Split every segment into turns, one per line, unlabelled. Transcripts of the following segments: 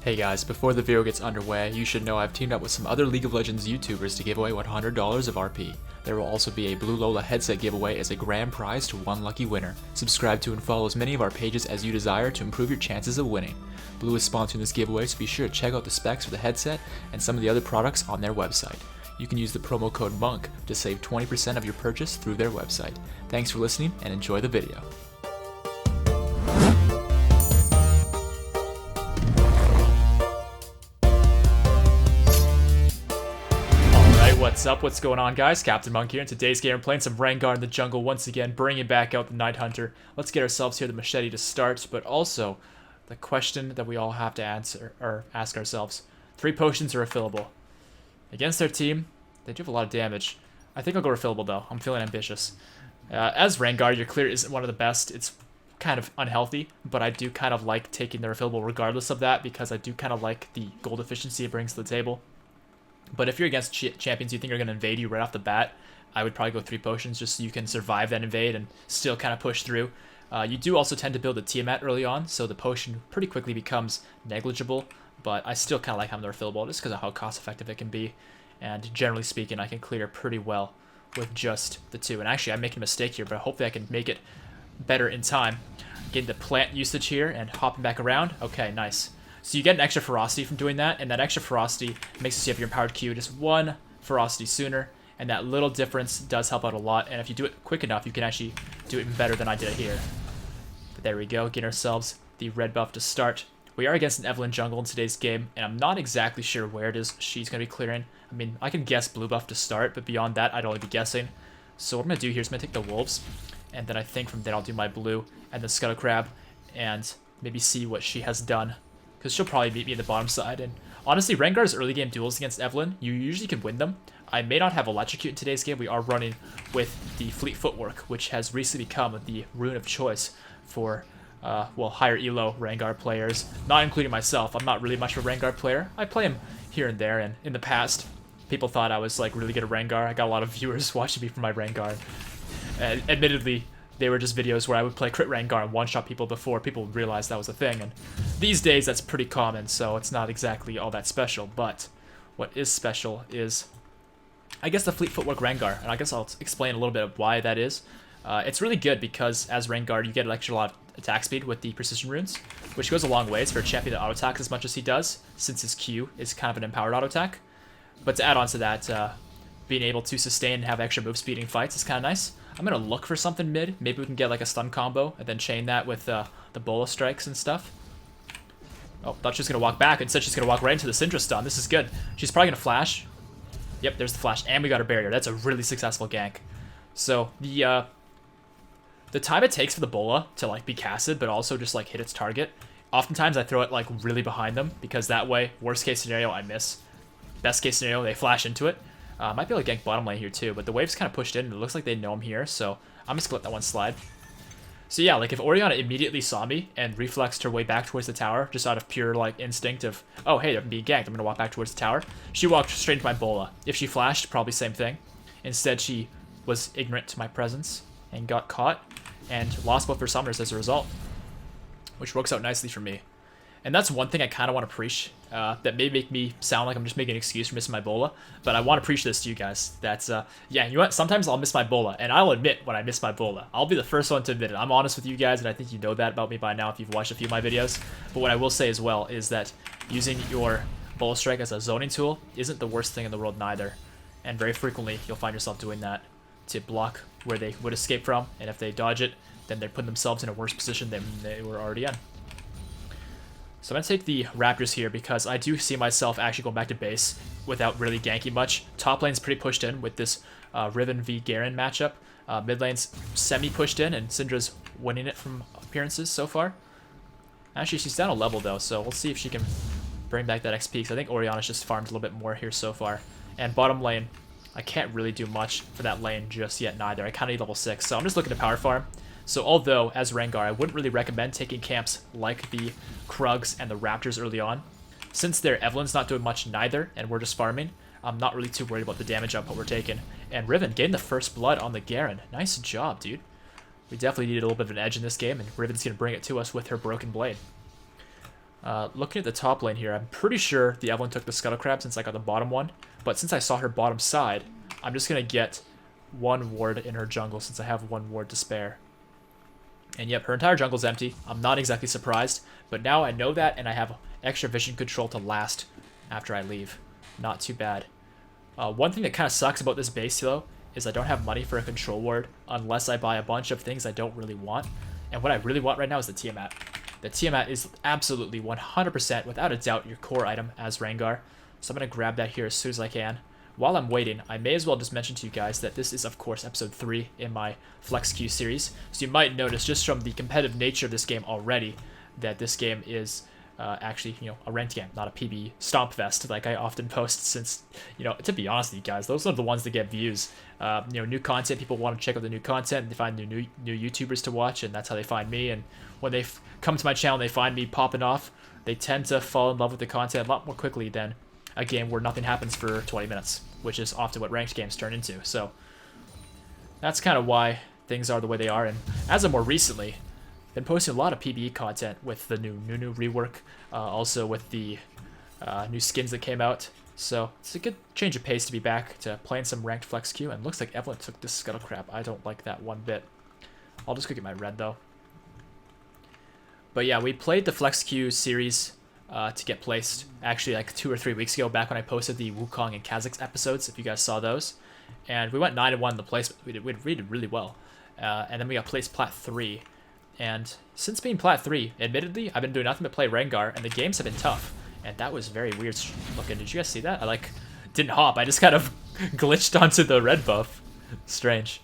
Hey guys, before the video gets underway, you should know I've teamed up with some other League of Legends YouTubers to give away $100 of RP. There will also be a Blue Lola headset giveaway as a grand prize to one lucky winner. Subscribe to and follow as many of our pages as you desire to improve your chances of winning. Blue is sponsoring this giveaway, so be sure to check out the specs for the headset and some of the other products on their website. You can use the promo code MONK to save 20% of your purchase through their website. Thanks for listening and enjoy the video. What's up? What's going on, guys? CaptainMonk here. In today's game, we're playing some Rengar in the jungle once again, bringing back out the Night Hunter. Let's get ourselves here the machete to start, but also the question that we all have to answer or ask ourselves: 3 potions are refillable against their team. They do have a lot of damage. I think I'll go refillable though. I'm feeling ambitious. As Rengar, your clear isn't one of the best. It's kind of unhealthy, but I do kind of like taking the refillable regardless of that because I do kind of like the gold efficiency it brings to the table. But if you're against champions you think are going to invade you right off the bat, I would probably go 3 potions just so you can survive that invade and still kind of push through. You do also tend to build a Tiamat early on, so the potion pretty quickly becomes negligible, but I still kind of like having the refillable just because of how cost effective it can be. And generally speaking, I can clear pretty well with just the 2. And actually, I'm making a mistake here, but hopefully I can make it better in time. Getting the plant usage here and hopping back around. Okay, nice. So you get an extra ferocity from doing that, and that extra ferocity makes it so you have your empowered Q just 1 ferocity sooner, and that little difference does help out a lot, and if you do it quick enough, you can actually do it even better than I did it here. But there we go, getting ourselves the red buff to start. We are against an Evelynn jungle in today's game, and I'm not exactly sure where it is she's going to be clearing. I mean, I can guess blue buff to start, but beyond that, I'd only be guessing. So what I'm going to do here is I'm going to take the wolves, and then I think from there I'll do my blue, and the scuttle crab, and maybe see what she has done. Because she'll probably beat me in the bottom side. And honestly, Rengar's early game duels against Evelynn, you usually can win them. I may not have Electrocute in today's game. We are running with the Fleet Footwork, which has recently become the rune of choice for, well, higher elo Rengar players. Not including myself. I'm not really much of a Rengar player. I play him here and there, and in the past, people thought I was like really good at Rengar. I got a lot of viewers watching me for my Rengar. And admittedly, they were just videos where I would play crit Rengar and one-shot people before people realized that was a thing. And these days, that's pretty common, so it's not exactly all that special. But what is special is, I guess, the Fleet Footwork Rengar. And I guess I'll explain a little bit of why that is. It's really good because, as Rengar, you get an extra lot of attack speed with the precision runes, which goes a long ways for a champion to auto-attack as much as he does, since his Q is kind of an empowered auto-attack. But to add on to that, being able to sustain and have extra move speed in fights is kind of nice. I'm going to look for something mid. Maybe we can get like a stun combo and then chain that with the bola strikes and stuff. Oh, thought she was going to walk back. Instead, she's going to walk right into the Syndra stun. This is good. She's probably going to flash. Yep, there's the flash. And we got her barrier. That's a really successful gank. So the time it takes for the bola to like be casted, but also just like hit its target. Oftentimes, I throw it like really behind them because that way, worst case scenario, I miss. Best case scenario, they flash into it. Might be able to gank bottom lane here too, but the wave's kind of pushed in and it looks like they know I'm here, so I'm just gonna let that one slide. So yeah, like if Orianna immediately saw me and reflexed her way back towards the tower, just out of pure like instinct of, oh hey, I'm being ganked, I'm gonna walk back towards the tower, she walked straight into my bola. If she flashed, probably same thing. Instead, she was ignorant to my presence and got caught and lost both her summoners as a result, which works out nicely for me. And that's one thing I kind of want to preach, that may make me sound like I'm just making an excuse for missing my bola, but I want to preach this to you guys. That's, yeah, you know what? Sometimes I'll miss my bola, and I'll admit when I miss my bola. I'll be the first one to admit it. I'm honest with you guys, and I think you know that about me by now if you've watched a few of my videos. But what I will say as well is that using your bola strike as a zoning tool isn't the worst thing in the world neither. And very frequently, you'll find yourself doing that to block where they would escape from, and if they dodge it, then they're putting themselves in a worse position than they were already in. So I'm going to take the Raptors here because I do see myself actually going back to base without really ganking much. Top lane's pretty pushed in with this Riven v Garen matchup. Mid lane's semi-pushed in and Syndra's winning it from appearances so far. Actually, she's down a level though, so we'll see if she can bring back that XP because I think Orianna's just farmed a little bit more here so far. And bottom lane, I can't really do much for that lane just yet neither. I kind of need level 6, so I'm just looking to power farm. So although, as Rengar, I wouldn't really recommend taking camps like the Krugs and the Raptors early on. Since their Evelynn's not doing much neither, and we're just farming, I'm not really too worried about the damage output we're taking. And Riven getting the first blood on the Garen. Nice job, dude. We definitely needed a little bit of an edge in this game, and Riven's going to bring it to us with her Broken Blade. Looking at the top lane here, I'm pretty sure the Evelynn took the Scuttle Crab since I got the bottom one. But since I saw her bottom side, I'm just going to get one ward in her jungle since I have one ward to spare. And yep, her entire jungle's empty. I'm not exactly surprised, but now I know that, and I have extra vision control to last after I leave. Not too bad. One thing that kind of sucks about this base, though, is I don't have money for a control ward unless I buy a bunch of things I don't really want. And what I really want right now is the Tiamat. The Tiamat is absolutely 100%, without a doubt, your core item as Rengar. So I'm going to grab that here as soon as I can. While I'm waiting, I may as well just mention to you guys that this is, of course, episode 3 in my Flex Q series. So you might notice, just from the competitive nature of this game already, that this game is actually, a ranked game, not a PB stomp fest like I often post since, to be honest with you guys, those are the ones that get views. New content, people want to check out the new content, they find new YouTubers to watch, and that's how they find me. And when they come to my channel and they find me popping off, they tend to fall in love with the content a lot more quickly than a game where nothing happens for 20 minutes, which is often what ranked games turn into. So that's kind of why things are the way they are. And as of more recently, been posting a lot of PBE content with the new rework, also with the new skins that came out. So it's a good change of pace to be back to playing some ranked Flex Q. And looks like Evelynn took this Scuttle Crab. I don't like that one bit. I'll just go get my red though. But yeah, we played the Flex Q series to get placed actually like 2 or 3 weeks ago, back when I posted the Wukong and Kha'Zix episodes, if you guys saw those. And we went 9-1 in the placement. We did really well. And then we got placed Plat 3. And since being Plat 3, admittedly, I've been doing nothing but play Rengar, and the games have been tough. And that was very weird looking. Did you guys see that? I didn't hop. I just kind of glitched onto the red buff. Strange.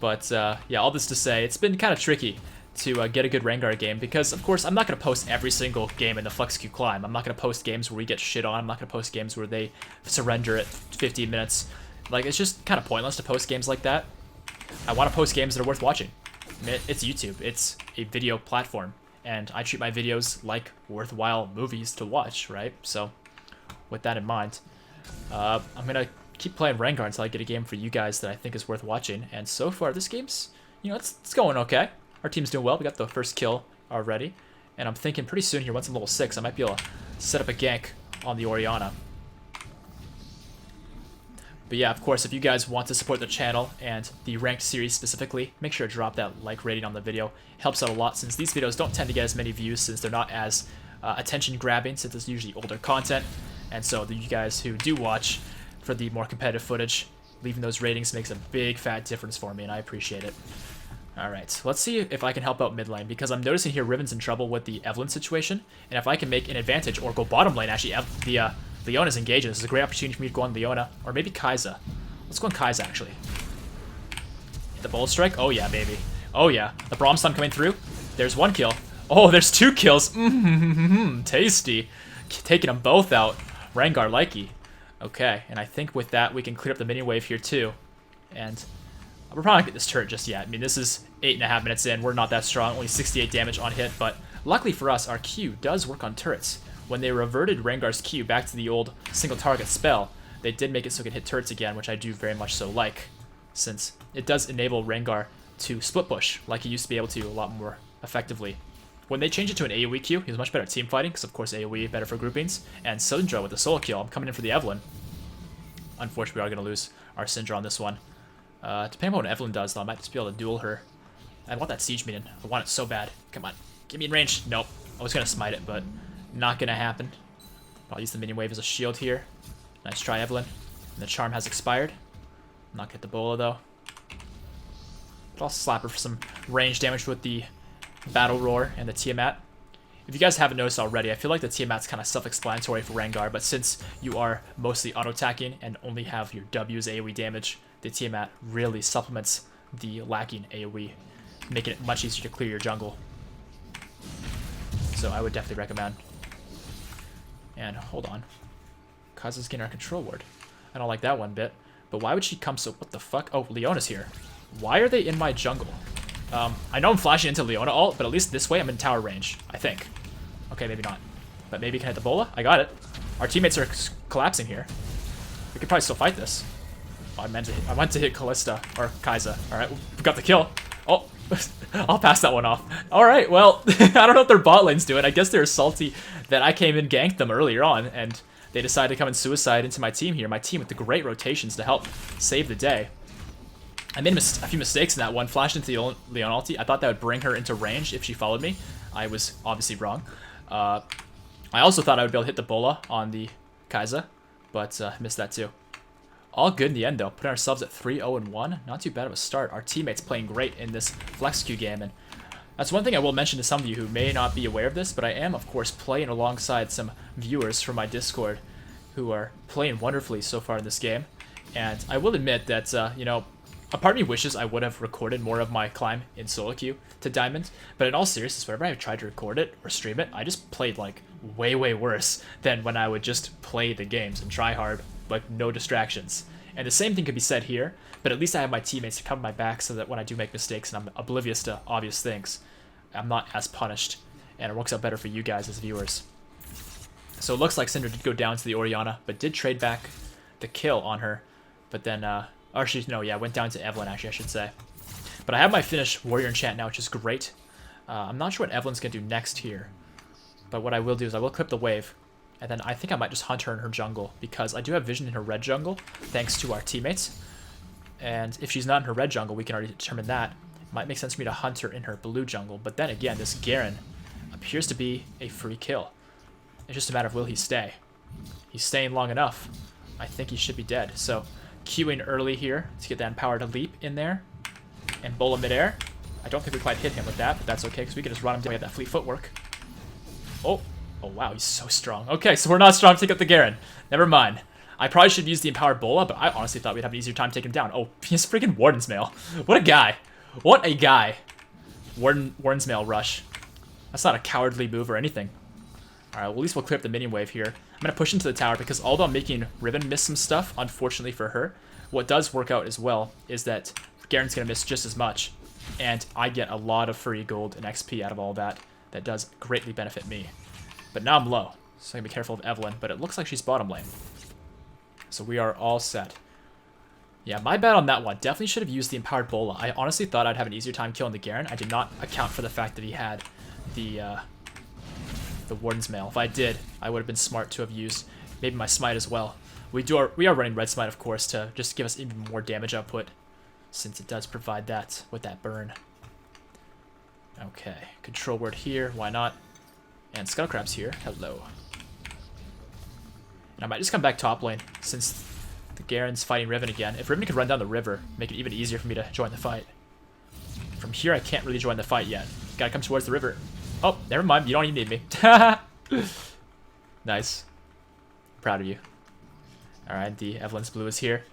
But yeah, all this to say, it's been kind of tricky to get a good Rengar game, because of course I'm not going to post every single game in the Flex Q climb. I'm not going to post games where we get shit on. I'm not going to post games where they surrender at 15 minutes. It's just kind of pointless to post games like that. I want to post games that are worth watching. It's YouTube. It's a video platform, and I treat my videos like worthwhile movies to watch, right? So with that in mind, I'm going to keep playing Rengar until I get a game for you guys that I think is worth watching. And so far, this game's, it's going okay. Our team's doing well. We got the first kill already. And I'm thinking pretty soon here, once I'm level 6, I might be able to set up a gank on the Orianna. But yeah, of course, if you guys want to support the channel and the ranked series specifically, make sure to drop that like rating on the video. It helps out a lot, since these videos don't tend to get as many views, since they're not as attention grabbing, since it's usually older content. And so you guys who do watch for the more competitive footage, leaving those ratings makes a big fat difference for me, and I appreciate it. Alright, let's see if I can help out mid lane, because I'm noticing here Riven's in trouble with the Evelynn situation, and if I can make an advantage or go bottom lane, actually, Leona's engaging. This is a great opportunity for me to go on Leona, or maybe Kai'Sa. Let's go on Kai'Sa, actually. Hit the Bolt Strike? Oh yeah, baby. Oh yeah. The Braum Stun coming through. There's 1 kill. Oh, there's 2 kills. Tasty. Taking them both out. Rengar likey. Okay, and I think with that, we can clear up the mini wave here too. And we're probably not get this turret just yet. I mean, this is 8.5 minutes in. We're not that strong. Only 68 damage on hit, but luckily for us, our Q does work on turrets. When they reverted Rengar's Q back to the old single target spell, they did make it so it can hit turrets again, which I do very much so like, since it does enable Rengar to split push like he used to be able to a lot more effectively. When they changed it to an AoE Q, he was much better at team fighting, because of course AoE better for groupings. And Syndra with the solo kill. I'm coming in for the Evelynn. Unfortunately, we are going to lose our Syndra on this one. Depending on what Evelynn does, though, I might just be able to duel her. I want that Siege Minion. I want it so bad. Come on. Get me in range. Nope. I was going to smite it, but not going to happen. I'll use the minion wave as a shield here. Nice try, Evelynn. And the charm has expired. Not get the Bola, though. But I'll slap her for some range damage with the Battle Roar and the Tiamat. If you guys haven't noticed already, I feel like the Tiamat's kind of self-explanatory for Rengar, but since you are mostly auto-attacking and only have your W's AoE damage, the Tiamat really supplements the lacking AoE, making it much easier to clear your jungle. So I would definitely recommend. And hold on. Kai'Sa's getting our control ward. I don't like that one bit. But why would she come so... What the fuck? Oh, Leona's here. Why are they in my jungle? I know I'm flashing into Leona ult, but at least this way I'm in tower range, I think. Okay, maybe not. But maybe can I hit the Bola? I got it. Our teammates are collapsing here. We could probably still fight this. Oh, I meant to hit Kalista, or Kai'Sa. Alright, we got the kill. Oh, I'll pass that one off. Alright, well, I don't know what their bot lane's doing. I guess they're salty that I came and ganked them earlier on, and they decided to come and suicide into my team here. My team with the great rotations to help save the day. I made a few mistakes in that one. Flashed into the Leon ulti. I thought that would bring her into range if she followed me. I was obviously wrong. I also thought I would be able to hit the Bola on the Kai'Sa, but missed that too. All good in the end, though. Putting ourselves at 3-0-1. Not too bad of a start. Our teammates playing great in this flex queue game, and that's one thing I will mention to some of you who may not be aware of this, but I am, of course, playing alongside some viewers from my Discord who are playing wonderfully so far in this game. And I will admit that, you know, a part of me wishes I would have recorded more of my climb in solo queue to Diamond, but in all seriousness, whenever I tried to record it or stream it, I just played, like, way worse than when I would just play the games and try hard, like, no distractions. And the same thing could be said here, but at least I have my teammates to cover my back so that when I do make mistakes and I'm oblivious to obvious things, I'm not as punished, and it works out better for you guys as viewers. So it looks like Syndra did go down to the Orianna, but did trade back the kill on her, but then, or she, no, yeah, went down to Evelynn, actually, I should say. But I have my finished Warrior enchant now, which is great. I'm not sure what Evelynn's going to do next here, but what I will do is I will clip the wave, and then I think I might just hunt her in her jungle, because I do have vision in her red jungle, thanks to our teammates. And if she's not in her red jungle, we can already determine that. It might make sense for me to hunt her in her blue jungle, but then again, this Garen appears to be a free kill. It's just a matter of will he stay. He's staying long enough. I think he should be dead, so queuing early here to get that empowered leap in there. And Bola midair. I don't think we quite hit him with that, but that's okay, because we can just run him down. We have that fleet footwork. Oh wow, he's so strong. Okay, so we're not strong to take up the Garen. Never mind. I probably should use the empowered Bola, but I honestly thought we'd have an easier time taking him down. Oh, he has freaking Warden's Mail. What a guy. What a guy. Warden's Mail rush. That's not a cowardly move or anything. Alright, well, at least we'll clear up the minion wave here. I'm going to push into the tower because although I'm making Riven miss some stuff, unfortunately for her, what does work out as well is that Garen's going to miss just as much, and I get a lot of free gold and XP out of all that. That does greatly benefit me. But now I'm low, so I'm going to be careful of Evelynn, but it looks like she's bottom lane. So we are all set. Yeah, my bad on that one. Definitely should have used the empowered Bola. I honestly thought I'd have an easier time killing the Garen. I did not account for the fact that he had the Warden's Mail. If I did, I would have been smart to have used maybe my Smite as well. We are running Red Smite, of course, to just give us even more damage output, since it does provide that with that burn. Okay, control word here, why not? And Skullcrab's here, hello. And I might just come back top lane, since the Garen's fighting Riven again. If Riven could run down the river, make it even easier for me to join the fight. From here, I can't really join the fight yet. Gotta come towards the river. Oh, never mind. You don't even need me. Nice. Proud of you. Alright, the Evelynn's blue is here.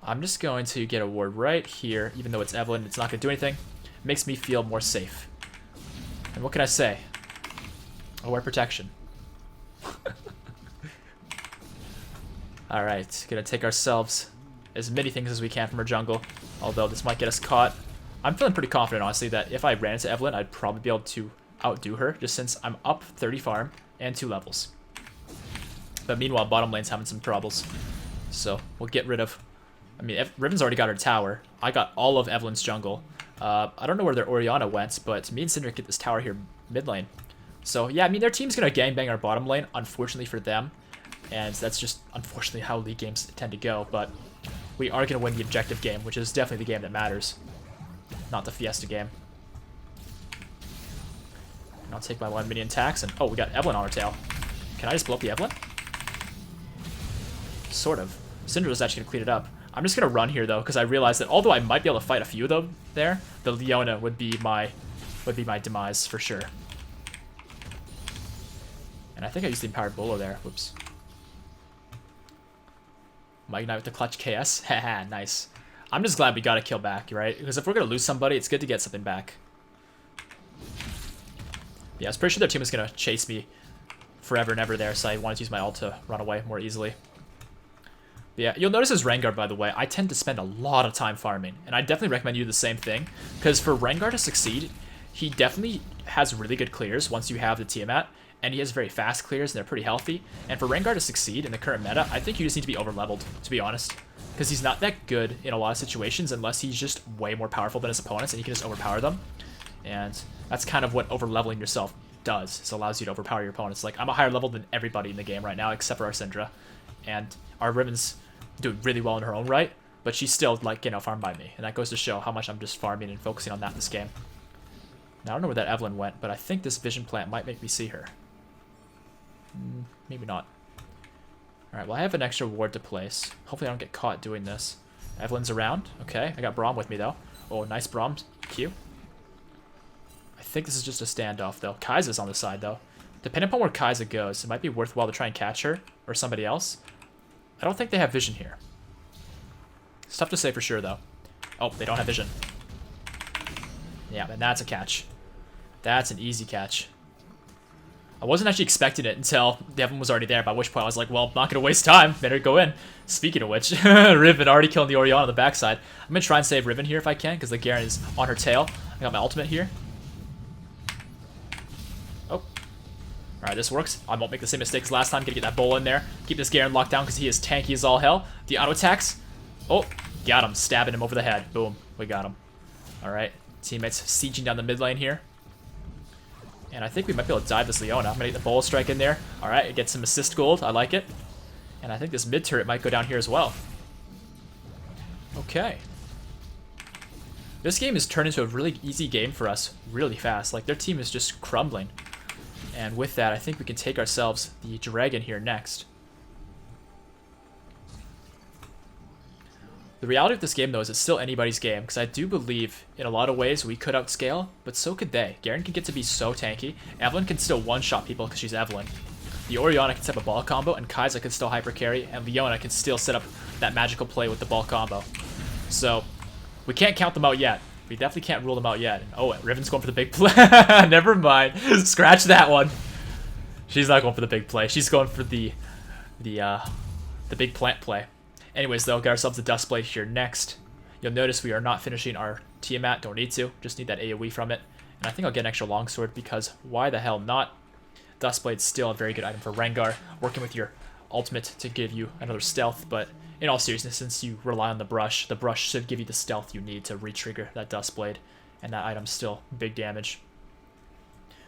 I'm just going to get a ward right here. Even though it's Evelynn, it's not going to do anything. It makes me feel more safe. And what can I say? I wear protection. Alright, gonna take ourselves as many things as we can from her jungle. Although this might get us caught. I'm feeling pretty confident, honestly, that if I ran into Evelynn, I'd probably be able to outdo her, just since I'm up 30 farm and 2 levels. But meanwhile, bottom lane's having some troubles. So we'll get rid of... I mean, Riven's already got her tower. I got all of Evelynn's jungle. I don't know where their Orianna went, but me and Syndra get this tower here mid lane. So yeah, I mean, their team's going to gangbang our bottom lane, unfortunately for them. And that's just, unfortunately, how league games tend to go. But we are going to win the objective game, which is definitely the game that matters. Not the Fiesta game. And I'll take my 1 minion tax, and oh, we got Evelynn on our tail. Can I just blow up the Evelynn? Sort of. Syndra's actually going to clean it up. I'm just going to run here, though, because I realize that although I might be able to fight a few of them there, the Leona would be my demise for sure. And I think I used the empowered Bolo there. Whoops. Might Ignite with the clutch KS. Haha, nice. I'm just glad we got a kill back, right? Because if we're going to lose somebody, it's good to get something back. Yeah, I was pretty sure their team was going to chase me forever and ever there, so I wanted to use my ult to run away more easily. But yeah, you'll notice as Rengar, by the way, I tend to spend a lot of time farming, and I definitely recommend you do the same thing, because for Rengar to succeed, he definitely has really good clears once you have the Tiamat, and he has very fast clears, and they're pretty healthy. And for Rengar to succeed in the current meta, I think you just need to be over-leveled, to be honest. Because he's not that good in a lot of situations unless he's just way more powerful than his opponents, and he can just overpower them. And that's kind of what over-leveling yourself does. It allows you to overpower your opponents. Like, I'm a higher level than everybody in the game right now, except for our Syndra. And our Riven's doing really well in her own right, but she's still, like, farmed by me. And that goes to show how much I'm just farming and focusing on that this game. Now, I don't know where that Evelyn went, but I think this vision plant might make me see her. Maybe not. Alright, well, I have an extra ward to place. Hopefully I don't get caught doing this. Evelyn's around. Okay, I got Braum with me, though. Oh, nice Braum Q. I think this is just a standoff, though. Kai'Sa's on the side, though. Depending upon where Kai'Sa goes, it might be worthwhile to try and catch her or somebody else. I don't think they have vision here. It's tough to say for sure, though. Oh, they don't have vision. Yeah, and that's a catch. That's an easy catch. I wasn't actually expecting it until Devin was already there, by which point I was like, well, not going to waste time. Better go in. Speaking of which, Riven already killing the Orianna on the backside. I'm going to try and save Riven here if I can, because the Garen is on her tail. I got my ultimate here. Oh. Alright, this works. I won't make the same mistakes last time. Gonna get that bowl in there. Keep this Garen locked down because he is tanky as all hell. The auto attacks. Oh, got him. Stabbing him over the head. Boom. We got him. Alright. Teammates sieging down the mid lane here. And I think we might be able to dive this Leona. I'm going to get the bowl strike in there. Alright, it gets some assist gold. I like it. And I think this mid turret might go down here as well. Okay. This game has turned into a really easy game for us really fast. Like, their team is just crumbling. And with that, I think we can take ourselves the dragon here next. The reality of this game, though, is it's still anybody's game, because I do believe, in a lot of ways, we could outscale, but so could they. Garen can get to be so tanky. Evelyn can still one-shot people because she's Evelyn. The Orianna can set up a ball combo, and Kai'Sa can still hyper-carry, and Leona can still set up that magical play with the ball combo. So, we can't count them out yet. We definitely can't rule them out yet. And, oh, Riven's going for the big play. Never mind. Scratch that one. She's not going for the big play. She's going for the big plant play. Anyways, though, get ourselves a Dustblade here next. You'll notice we are not finishing our Tiamat. Don't need to. Just need that AoE from it. And I think I'll get an extra longsword because why the hell not? Dustblade's still a very good item for Rengar. Working with your ultimate to give you another stealth. But in all seriousness, since you rely on the brush should give you the stealth you need to re-trigger that Dustblade. And that item's still big damage.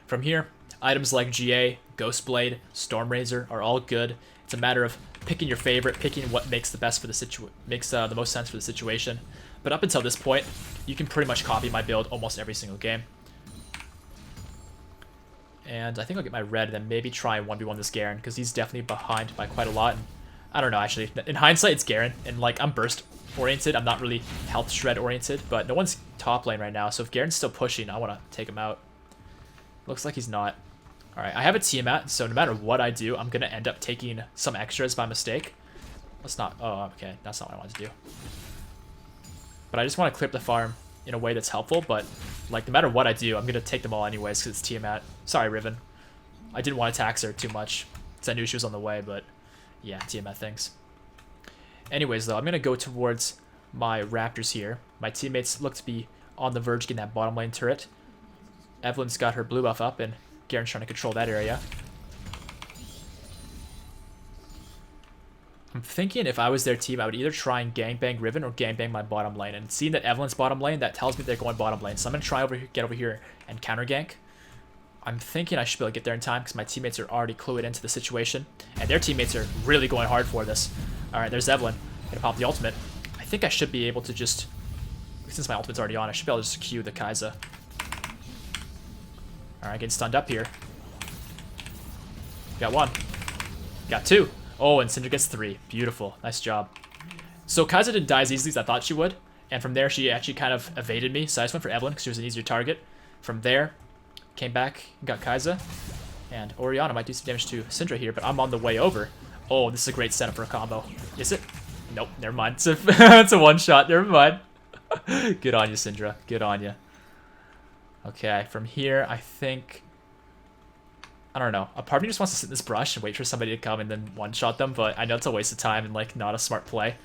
From here, items like GA, Ghostblade, Stormrazor are all good. It's a matter of picking your favorite, picking what makes the best for the the most sense for the situation. But up until this point, you can pretty much copy my build almost every single game. And I think I'll get my red, then maybe try and 1v1 this Garen, because he's definitely behind by quite a lot. And I don't know, actually. In hindsight, it's Garen, and like I'm burst oriented. I'm not really health shred oriented, but no one's top lane right now. So if Garen's still pushing, I want to take him out. Looks like he's not. Alright, I have a Tiamat, so no matter what I do, I'm going to end up taking some extras by mistake. Let's not... Oh, okay. That's not what I wanted to do. But I just want to clear up the farm in a way that's helpful, but like no matter what I do, I'm going to take them all anyways because it's Tiamat. Sorry, Riven. I didn't want to tax her too much because I knew she was on the way, but yeah, Tiamat things. Anyways, though, I'm going to go towards my Raptors here. My teammates look to be on the verge getting that bottom lane turret. Evelyn's got her blue buff up, and Garen's trying to control that area. I'm thinking if I was their team, I would either try and gangbang Riven or gangbang my bottom lane. And seeing that Evelyn's bottom lane, that tells me they're going bottom lane. So I'm going to try get over here and counter gank. I'm thinking I should be able to get there in time because my teammates are already clued into the situation. And their teammates are really going hard for this. Alright, there's Evelyn. Gonna pop the ultimate. I think I should be able to just... Since my ultimate's already on, I should be able to just Q the Kai'Sa. Alright, getting stunned up here. Got one. Got two. Oh, and Syndra gets three. Beautiful. Nice job. So Kai'Sa didn't die as easily as I thought she would. And from there, she actually kind of evaded me. So I just went for Evelyn because she was an easier target. From there, came back and got Kai'Sa. And Orianna might do some damage to Syndra here, but I'm on the way over. Oh, this is a great setup for a combo. Is it? Nope, never mind. It's a one-shot. Never mind. Good on you, Syndra. Good on you. Okay, from here, I think... I don't know. A part of me just wants to sit in this brush and wait for somebody to come and then one-shot them, but I know it's a waste of time and, like, not a smart play.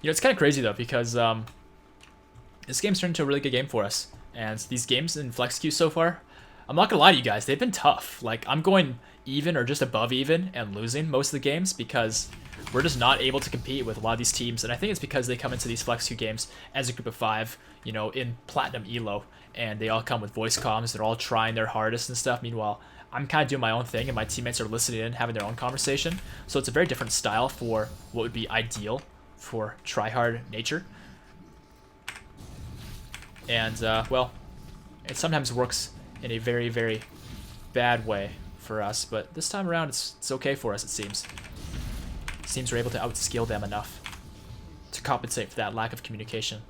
You know, it's kind of crazy, though, because this game's turned into a really good game for us. And these games in Flex Queue so far, I'm not gonna lie to you guys, they've been tough. Like, I'm going even or just above even and losing most of the games because we're just not able to compete with a lot of these teams. And I think it's because they come into these Flex 2 games as a group of 5, you know, in Platinum Elo. And they all come with voice comms. They're all trying their hardest and stuff. Meanwhile, I'm kind of doing my own thing and my teammates are listening in, having their own conversation. So it's a very different style for what would be ideal for tryhard nature. And, well, it sometimes works in a very, very bad way for us. But this time around, it's okay for us, it seems. It seems we're able to outskill them enough to compensate for that lack of communication.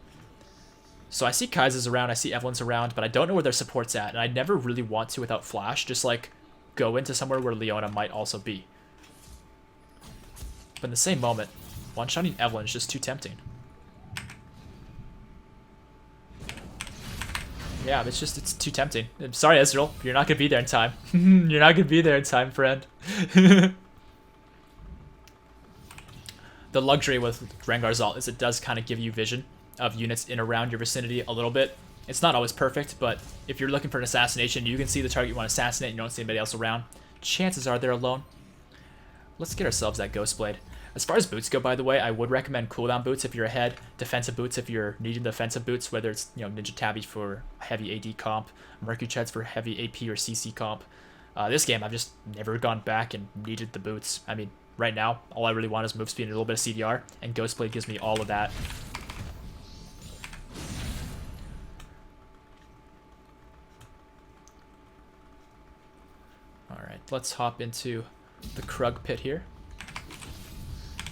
So I see Kaiser's around, I see Evelyn's around, but I don't know where their support's at, and I never really want to without Flash, just like go into somewhere where Leona might also be. But in the same moment, one-shotting Evelyn is just too tempting. Yeah, it's too tempting. I'm sorry, Ezreal, you're not gonna be there in time. You're not gonna be there in time, friend. The luxury with Rengar's ult is it does kind of give you vision of units in around your vicinity a little bit. It's not always perfect, but if you're looking for an assassination, you can see the target you want to assassinate and you don't see anybody else around. Chances are they're alone. Let's get ourselves that Ghost Blade. As far as boots go, by the way, I would recommend cooldown boots if you're ahead, defensive boots if you're needing defensive boots, whether it's, you know, Ninja Tabby for heavy AD comp, Mercury Treads for heavy AP or CC comp. This game, I've just never gone back and needed the boots. I mean, right now, all I really want is move speed and a little bit of CDR, and Ghost Blade gives me all of that. Alright, let's hop into the Krug pit here.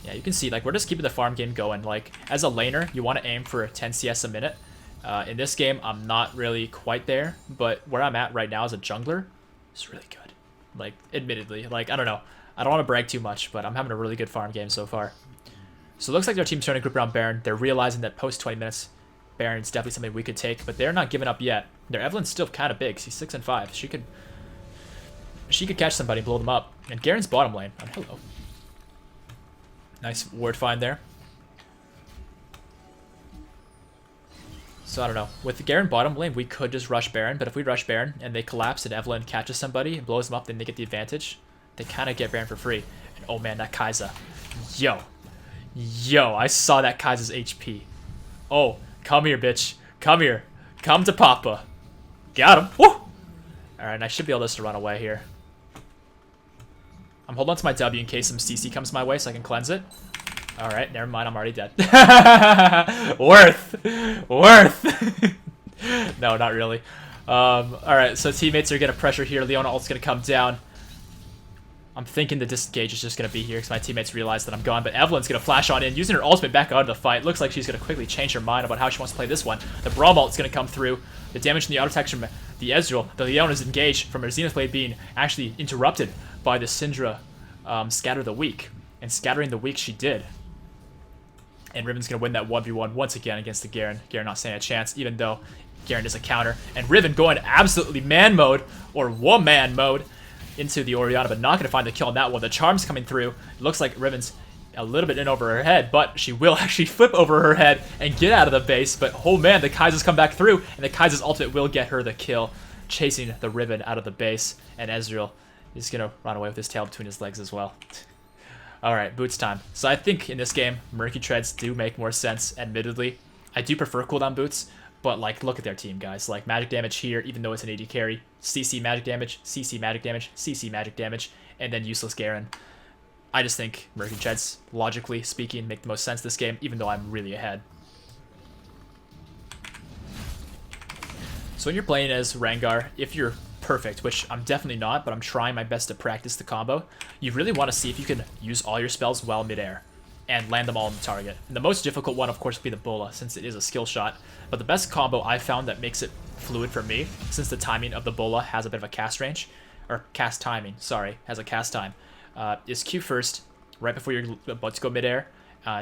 Yeah, you can see, like, we're just keeping the farm game going. Like, as a laner, you want to aim for 10 CS a minute. In this game, I'm not really quite there, but where I'm at right now as a jungler is really good. Like, admittedly. Like, I don't know. I don't want to brag too much, but I'm having a really good farm game so far. So it looks like their team's trying to group around Baron. They're realizing that post 20 minutes, Baron's definitely something we could take, but they're not giving up yet. Their Evelyn's still kind of big. She's 6 and 5. She could catch somebody and blow them up. And Garen's bottom lane. Oh, hello. Nice ward find there. So I don't know. With the Garen bottom lane, we could just rush Baron, but if we rush Baron and they collapse and Evelyn catches somebody and blows them up, then they get the advantage. They kind of get Baron for free. And oh man, that Kai'Sa. Yo, I saw that Kai'Sa's HP. Oh, come here, bitch. Come here. Come to Papa. Got him. Woo! Alright, and I should be able to run away here. I'm holding on to my W in case some CC comes my way so I can cleanse it. Alright, never mind, I'm already dead. Worth! No, not really. Alright, so teammates are gonna pressure here. Leona ult's gonna come down. I'm thinking the disengage is just gonna be here because my teammates realize that I'm gone, but Evelyn's gonna flash on in, using her ultimate back out of the fight. Looks like she's gonna quickly change her mind about how she wants to play this one. The Braum ult's gonna come through. The damage from the auto attack from the Ezreal. The Leona's engaged from her Zenith Blade being actually interrupted by the Syndra Scatter the Weak. And scattering the weak she did. And Riven's going to win that 1v1 once again against the Garen. Garen not standing a chance, even though Garen is a counter. And Riven going absolutely man mode, or woman mode, into the Orianna, but not going to find the kill on that one. The charm's coming through. It looks like Riven's a little bit in over her head, but she will actually flip over her head and get out of the base. But oh man, the Kai'Sa's come back through, and the Kai'Sa's ultimate will get her the kill, chasing the Riven out of the base. And Ezreal is going to run away with his tail between his legs as well. Alright, boots time. So I think in this game, Murky Treads do make more sense, admittedly. I do prefer cooldown boots, but like, look at their team, guys. Like, magic damage here, even though it's an AD carry. CC magic damage, CC magic damage, CC magic damage, and then useless Garen. I just think Murky Treads, logically speaking, make the most sense this game, even though I'm really ahead. So when you're playing as Rengar, if you're perfect, which I'm definitely not, but I'm trying my best to practice the combo, you really want to see if you can use all your spells while midair and land them all on the target. And the most difficult one, of course, would be the Bola, since it is a skill shot. But the best combo I found that makes it fluid for me, since the timing of the Bola has a bit of a cast range, or cast timing, sorry, has a cast time, is Q first, right before you're about to go midair,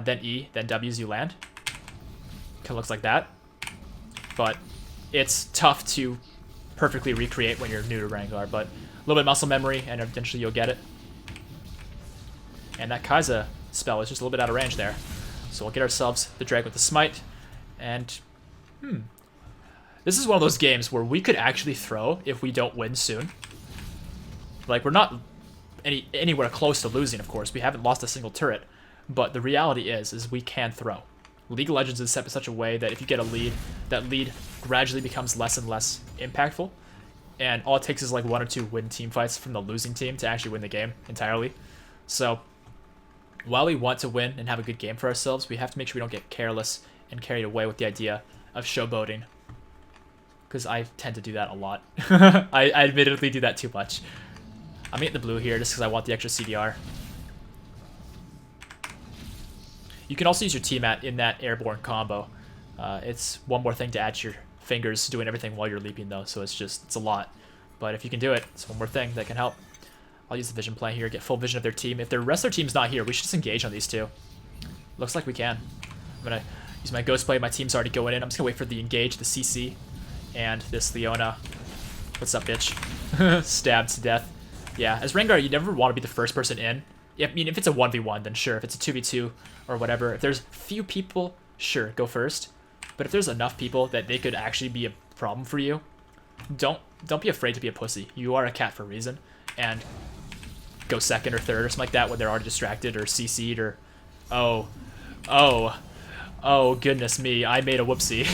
then E, then W as you land. Kind of looks like that. But it's tough to perfectly recreate when you're new to Rengar, but a little bit of muscle memory and eventually you'll get it. And that Kai'Sa spell is just a little bit out of range there. So we'll get ourselves the drag with the smite, and this This is one of those games where we could actually throw if we don't win soon. Like, we're not anywhere close to losing, of course. We haven't lost a single turret. But the reality is we can throw. League of Legends is set in such a way that if you get a lead, that lead gradually becomes less and less impactful. And all it takes is like 1 or 2 win team fights from the losing team to actually win the game entirely. So, while we want to win and have a good game for ourselves, we have to make sure we don't get careless and carried away with the idea of showboating. Because I tend to do that a lot. I admittedly do that too much. I'm getting the blue here just because I want the extra CDR. You can also use your T-Mat in that airborne combo. It's one more thing to add to your fingers doing everything while you're leaping though, so it's a lot. But if you can do it, it's one more thing that can help. I'll use the vision play here, get full vision of their team. If the rest of their team's not here, we should just engage on these two. Looks like we can. I'm gonna use my ghost play, my team's already going in. I'm just gonna wait for the engage, the CC, and this Leona. What's up, bitch? Stabbed to death. Yeah, as Rengar, you never want to be the first person in. I mean, if it's a 1v1, then sure. If it's a 2v2 or whatever, if there's few people, sure, go first. But if there's enough people that they could actually be a problem for you, don't be afraid to be a pussy. You are a cat for a reason, and go second or third or something like that when they're already distracted or CC'd or oh goodness me, I made a whoopsie.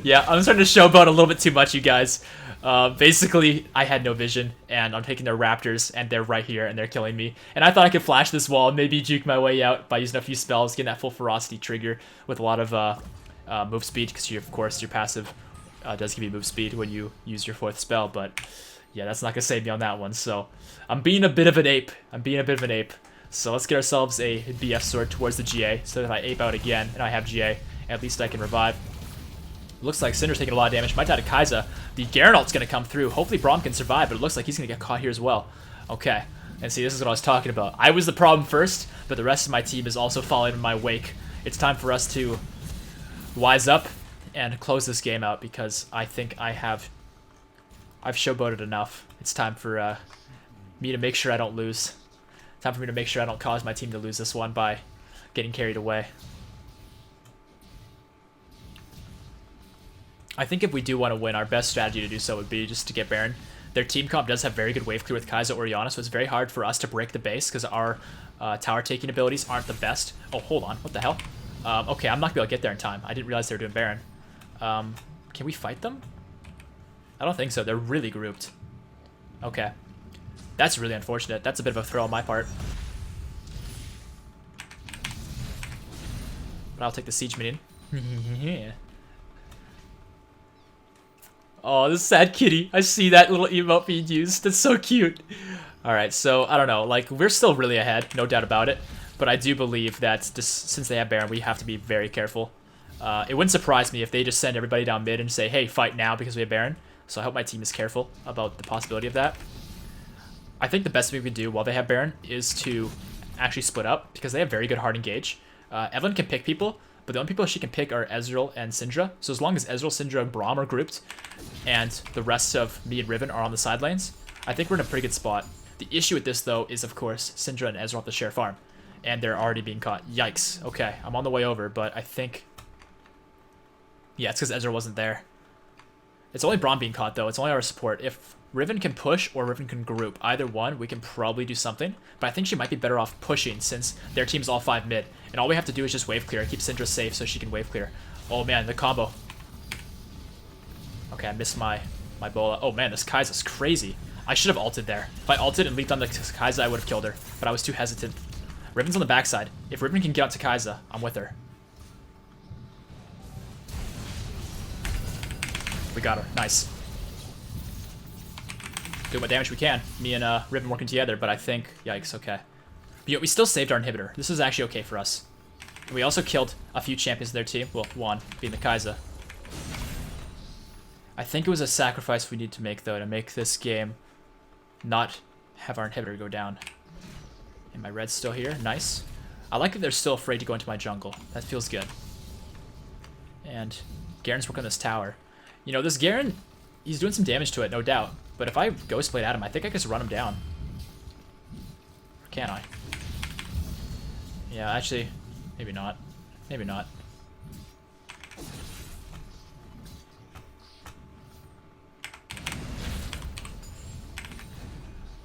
Yeah, I'm starting to showboat a little bit too much, you guys. Basically, I had no vision, and I'm taking their raptors, and they're right here, and they're killing me. And I thought I could flash this wall and maybe juke my way out by using a few spells, getting that full ferocity trigger with a lot of move speed, because of course your passive does give you move speed when you use your 4th spell, but yeah, that's not going to save me on that one. So I'm being a bit of an ape. So let's get ourselves a BF sword towards the GA, so that if I ape out again and I have GA, at least I can revive. Looks like Syndra's taking a lot of damage. Might die to Kai'Sa. The Garen ult's going to come through. Hopefully Braum can survive, but it looks like he's going to get caught here as well. Okay. And see, this is what I was talking about. I was the problem first, but the rest of my team is also following in my wake. It's time for us to wise up and close this game out, because I think I've showboated enough. It's time for me to make sure I don't lose. Time for me to make sure I don't cause my team to lose this one by getting carried away. I think if we do want to win, our best strategy to do so would be just to get Baron. Their team comp does have very good wave clear with Kai'Sa or Orianna, so it's very hard for us to break the base because our tower taking abilities aren't the best. Oh, hold on. What the hell? Okay, I'm not going to be able to get there in time. I didn't realize they were doing Baron. Can we fight them? I don't think so. They're really grouped. Okay. That's really unfortunate. That's a bit of a throw on my part. But I'll take the siege minion. Yeah. Oh, this sad kitty. I see that little emote being used. That's so cute. Alright, so, I don't know. Like, we're still really ahead, no doubt about it. But I do believe that since they have Baron, we have to be very careful. It wouldn't surprise me if they just send everybody down mid and say, hey, fight now because we have Baron. So I hope my team is careful about the possibility of that. I think the best thing we can do while they have Baron is to actually split up, because they have very good hard engage. Evelyn can pick people, but the only people she can pick are Ezreal and Syndra. So as long as Ezreal, Syndra, and Braum are grouped, and the rest of me and Riven are on the side lanes, I think we're in a pretty good spot. The issue with this, though, is, of course, Syndra and Ezreal have to share farm. And they're already being caught. Yikes. Okay, I'm on the way over, but I think... Yeah, it's because Ezreal wasn't there. It's only Braum being caught, though. It's only our support. If Riven can push or Riven can group, either one, we can probably do something. But I think she might be better off pushing, since their team's all 5 mid. And all we have to do is just wave clear. Keep Syndra safe so she can wave clear. Oh, man, the combo. Okay, I missed my bola. Oh, man, this Kai'Sa's crazy. I should have ulted there. If I ulted and leaped on the Kai'Sa, I would have killed her. But I was too hesitant. Riven's on the backside. If Riven can get out to Kai'Sa, I'm with her. We got her. Nice. Doing what damage we can. Me and Riven working together, but I think... Yikes, okay. But, you know, we still saved our inhibitor. This is actually okay for us. And we also killed a few champions of their team. Well, one, being the Kai'Sa. I think it was a sacrifice we need to make, though, to make this game not have our inhibitor go down. And my red's still here. Nice. I like that they're still afraid to go into my jungle. That feels good. And Garen's working on this tower. You know, this Garen, he's doing some damage to it, no doubt. But if I Ghost Blade at him, I think I can just run him down. Or can I? Yeah, actually, maybe not. Maybe not.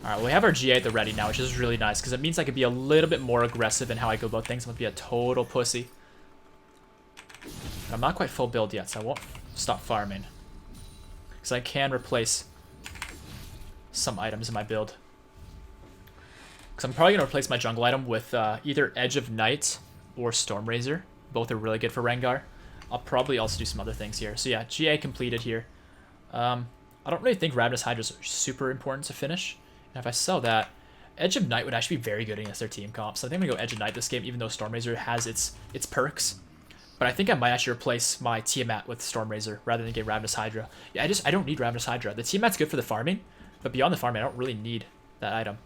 Alright, well, we have our GA at the ready now, which is really nice, because it means I could be a little bit more aggressive in how I go about things. I'm going to be a total pussy. I'm not quite full build yet, so I won't stop farming. Because I can replace some items in my build. Because I'm probably going to replace my jungle item with either Edge of Night or Stormrazor. Both are really good for Rengar. I'll probably also do some other things here. So yeah, GA completed here. I don't really think Ravenous Hydras are super important to finish. And if I sell that, Edge of Night would actually be very good against their team comp. So I think I'm going to go Edge of Night this game, even though Stormrazor has its perks. But I think I might actually replace my Tiamat with Stormrazor rather than get Ravenous Hydra. Yeah, I don't need Ravenous Hydra. The Tiamat's good for the farming, but beyond the farming, I don't really need that item.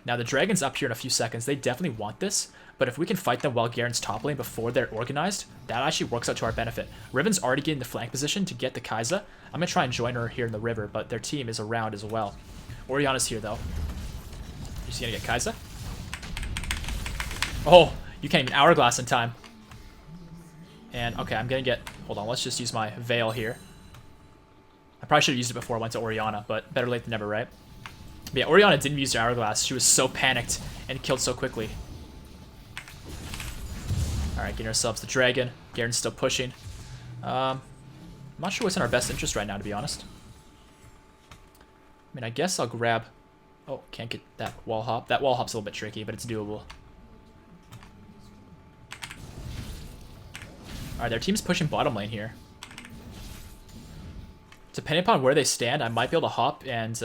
Now, the Dragon's up here in a few seconds. They definitely want this, but if we can fight them while Garen's top lane before they're organized, that actually works out to our benefit. Riven's already getting the flank position to get the Kai'Sa. I'm going to try and join her here in the river, but their team is around as well. Orianna's here, though. She's going to get Kai'Sa. Oh, you can't even hourglass in time. And, okay, I'm going to get... Hold on, let's just use my Veil here. I probably should have used it before I went to Orianna, but better late than never, right? But yeah, Orianna didn't use her hourglass. She was so panicked and killed so quickly. Alright, getting ourselves the dragon. Garen's still pushing. I'm not sure what's in our best interest right now, to be honest. I mean, I guess I'll grab... Oh, can't get that wall hop. That wall hop's a little bit tricky, but it's doable. Alright, their team's pushing bottom lane here. Depending upon where they stand, I might be able to hop and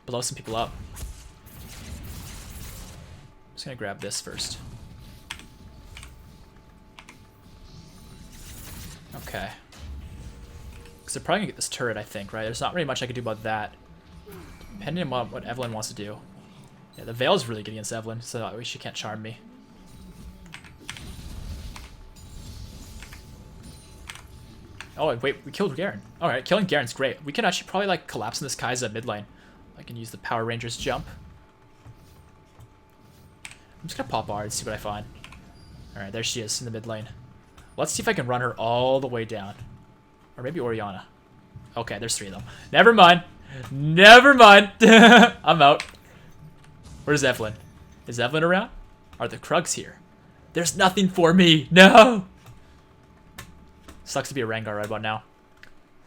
blow some people up. I'm just going to grab this first. Okay. Because they're probably going to get this turret, I think, right? There's not really much I can do about that. Depending on what Evelyn wants to do. Yeah, the Veil is really good against Evelyn, so at least she can't charm me. Oh, wait, we killed Garen. Alright, killing Garen's great. We can actually probably, like, collapse in this Kai'Sa mid lane. I can use the Power Rangers jump. I'm just gonna pop R and see what I find. Alright, there she is in the mid lane. Let's see if I can run her all the way down. Or maybe Orianna. Okay, there's three of them. Never mind. Never mind. I'm out. Where's Evelyn? Is Evelyn around? Are the Krugs here? There's nothing for me. No! Sucks to be a Rengar right about now.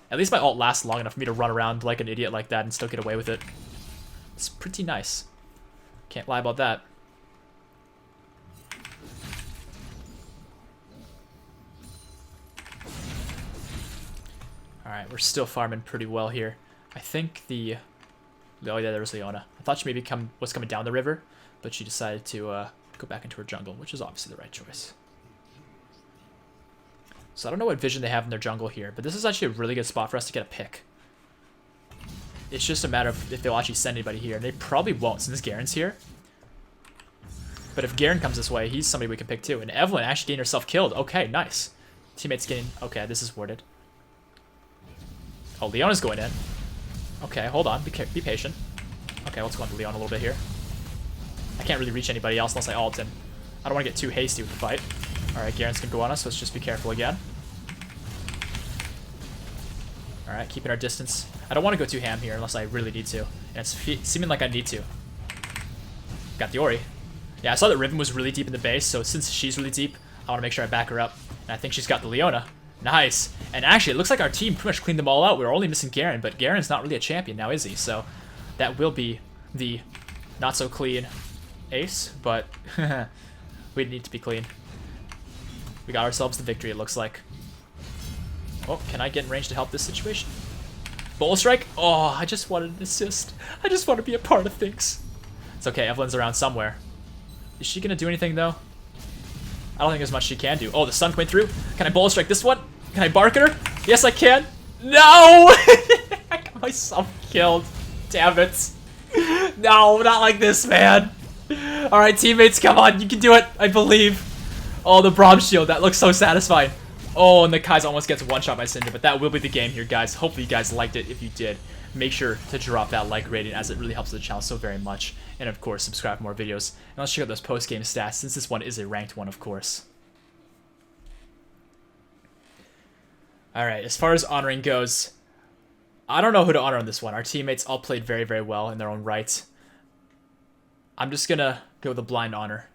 At least my ult lasts long enough for me to run around like an idiot like that and still get away with it. It's pretty nice. Can't lie about that. Alright, we're still farming pretty well here. I think the... Oh yeah, there was Leona. I thought she maybe was coming down the river, but she decided to go back into her jungle, which is obviously the right choice. So I don't know what vision they have in their jungle here, but this is actually a really good spot for us to get a pick. It's just a matter of if they'll actually send anybody here. And they probably won't since Garen's here. But if Garen comes this way, he's somebody we can pick too. And Evelyn actually getting herself killed. Okay, nice. Teammates getting... Okay, this is worded. Oh, Leona's going in. Okay, hold on. Be patient. Okay, let's go on to Leona a little bit here. I can't really reach anybody else unless I ult him. I don't want to get too hasty with the fight. Alright, Garen's gonna go on us. Let's just be careful again. Alright, keeping our distance. I don't want to go too ham here unless I really need to. And it's seeming like I need to. Got the Ori. Yeah, I saw that Riven was really deep in the base, so since she's really deep, I want to make sure I back her up. And I think she's got the Leona. Nice. And actually, it looks like our team pretty much cleaned them all out. We were only missing Garen, but Garen's not really a champion now, is he? So that will be the not-so-clean ace, but we need to be clean. We got ourselves the victory, it looks like. Oh, can I get in range to help this situation? Bowl strike? Oh, I just wanted an assist. I just want to be a part of things. It's okay, Evelyn's around somewhere. Is she going to do anything, though? I don't think there's much she can do. Oh, the sun went through. Can I bowl strike this one? Can I bark at her? Yes, I can. No! I got myself killed. Damn it. No, not like this, man. Alright, teammates, come on. You can do it. I believe. Oh, the Braum shield. That looks so satisfying. Oh, and the Kai'Sa almost gets one-shot by Cinder, but that will be the game here, guys. Hopefully you guys liked it. If you did, make sure to drop that like rating, as it really helps the channel so very much. And, of course, subscribe for more videos. And let's check out those post-game stats, since this one is a ranked one, of course. Alright, as far as honoring goes, I don't know who to honor on this one. Our teammates all played very, very well in their own right. I'm just going to go with a blind honor.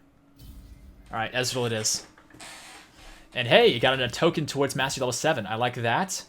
All right, Ezreal it is. And hey, you got a token towards Mastery Level 7. I like that.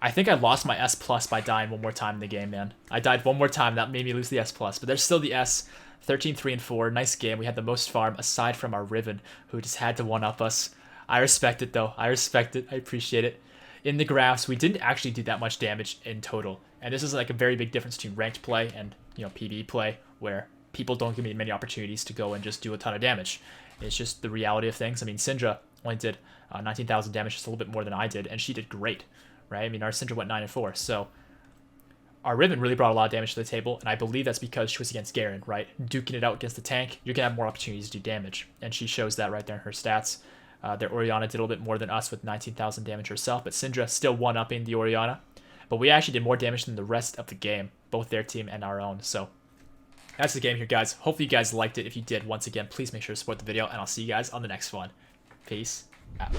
I think I lost my S+ by dying one more time in the game, man. I died one more time. That made me lose the S+. But there's still the S. 13, 3, and 4. Nice game. We had the most farm aside from our Riven, who just had to one-up us. I respect it, though. I respect it. I appreciate it. In the graphs, we didn't actually do that much damage in total. And this is like a very big difference between ranked play and, PvE play, where people don't give me many opportunities to go and just do a ton of damage. It's just the reality of things. I mean, Syndra only did 19,000 damage, just a little bit more than I did, and she did great, right? I mean, our Syndra went 9 and 4, so our Riven really brought a lot of damage to the table, and I believe that's because she was against Garen, right? Duking it out against the tank, you're gonna have more opportunities to do damage, and she shows that right there in her stats. Their Orianna did a little bit more than us with 19,000 damage herself, but Syndra still one-upping the Orianna. But we actually did more damage than the rest of the game, both their team and our own, so that's the game here, guys. Hopefully you guys liked it. If you did, once again, please make sure to support the video, and I'll see you guys on the next one. Peace out.